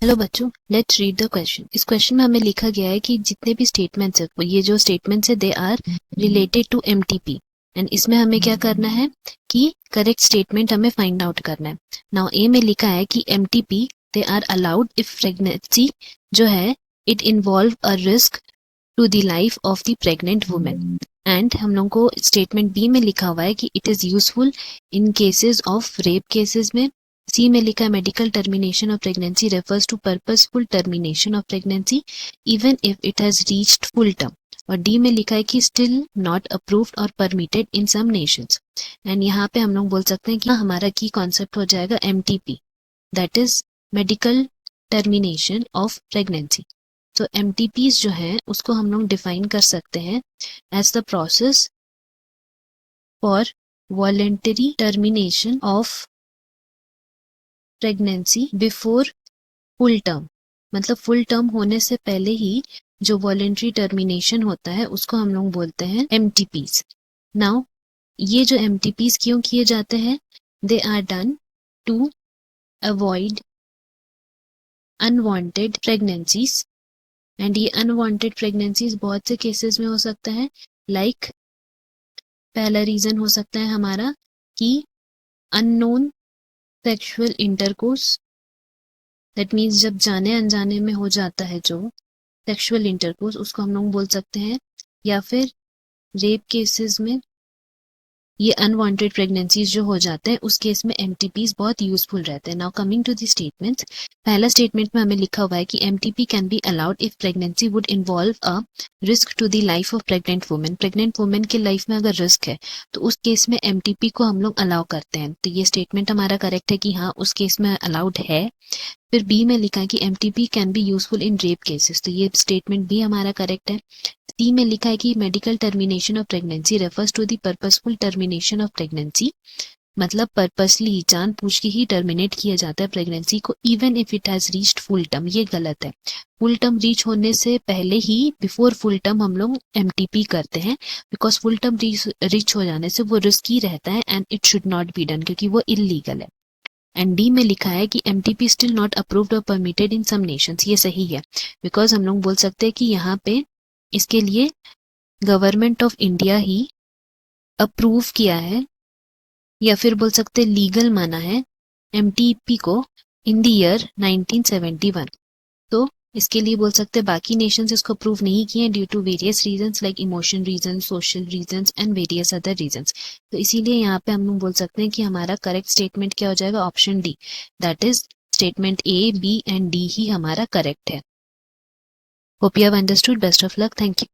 Hello बच्चों, let's read the question. इस question में हमें लिखा गया है कि जितने भी स्टेटमेंट्स है, ये जो स्टेटमेंट्स है they are related to MTP and इसमें हमें क्या करना है कि करेक्ट स्टेटमेंट हमें फाइंड आउट करना है। नाउ ए में लिखा है कि MTP they are allowed if pregnancy जो है it involve a risk to the life of the pregnant women. And हम लोग को स्टेटमेंट बी में लिखा हुआ है कि it is useful in cases of rape cases में। सी में लिखा है medical termination of pregnancy refers to purposeful termination of pregnancy even if it has reached full term. और डी में लिखा है कि स्टिल नॉट अप्रूव्ड और permitted in some nations. And यहाँ पे हम लोग बोल सकते हैं कि हमारा की कॉन्सेप्ट हो जाएगा MTP, that is medical termination of pregnancy. तो एमटीपीज जो है उसको हम लोग डिफाइन कर सकते हैं as the process for voluntary termination of pregnancy before full term. मतलब फुल टर्म होने से पहले ही जो वॉलेंट्री टर्मिनेशन होता है उसको हम लोग बोलते हैं एमटीपीज। नाउ ये जो एमटीपीज क्यों किए जाते हैं? They are done to avoid unwanted pregnancies. And ये अनवांटेड प्रेगनेंसीज बहुत से केसेस में हो सकता है। लाइक पहला रीजन हो सकता है हमारा कि unknown sexual intercourse, that means जब जाने अनजाने में हो जाता है जो सेक्सुअल इंटरकोर्स उसको हम लोग बोल सकते हैं। या फिर रेप केसेस में ये अनवांटेड प्रेगनेंसीज जो हो जाते हैं उस केस में एमटीपीज बहुत यूजफुल रहते हैं। Now coming to the statements, पहला स्टेटमेंट में हमें लिखा हुआ है कि MTP can be allowed if pregnancy would involve a risk to the life of pregnant women. Pregnant women के लाइफ में अगर रिस्क है तो उस केस में एमटीपी को हम लोग अलाउ करते हैं। तो ये स्टेटमेंट हमारा करेक्ट है कि हाँ उस केस में अलाउड है। फिर बी में लिखा है कि MTP can be useful in rape cases, तो ये स्टेटमेंट भी हमारा करेक्ट है। सी में लिखा है कि medical termination of pregnancy refers to the purposeful termination of pregnancy. मतलब पर्पसली जानबूझ के ही टर्मिनेट किया जाता है प्रेगनेंसी को even if it has reached full term. ये गलत है। फुल टर्म रीच होने से पहले ही बिफोर फुल टर्म हम लोग एमटीपी करते हैं बिकॉज फुल टर्म रीच हो जाने से वो रिस्की रहता है and it should not be done क्योंकि वो इलीगल है। एंड डी में लिखा है कि एमटीपी स्टिल नॉट अप्रूव्ड और परमिटेड इन सम नेशंस। ये सही है बिकॉज हम लोग बोल सकते हैं कि यहाँ पे इसके लिए government of India he approve किया है या फिर बोल सकते हैं लीगल माना है एमटीपी को इन द ईयर 1971। तो इसके लिए बोल सकते हैं बाकी नेशंस इसको अप्रूव नहीं किए due to various reasons like emotion reasons, social reasons and various other reasons. तो इसीलिए यहाँ पे हम लोग बोल सकते हैं कि हमारा करेक्ट स्टेटमेंट क्या हो जाएगा? Option D, that is statement A, B and D ही हमारा करेक्ट है। Hope you have understood. Best of luck. Thank you.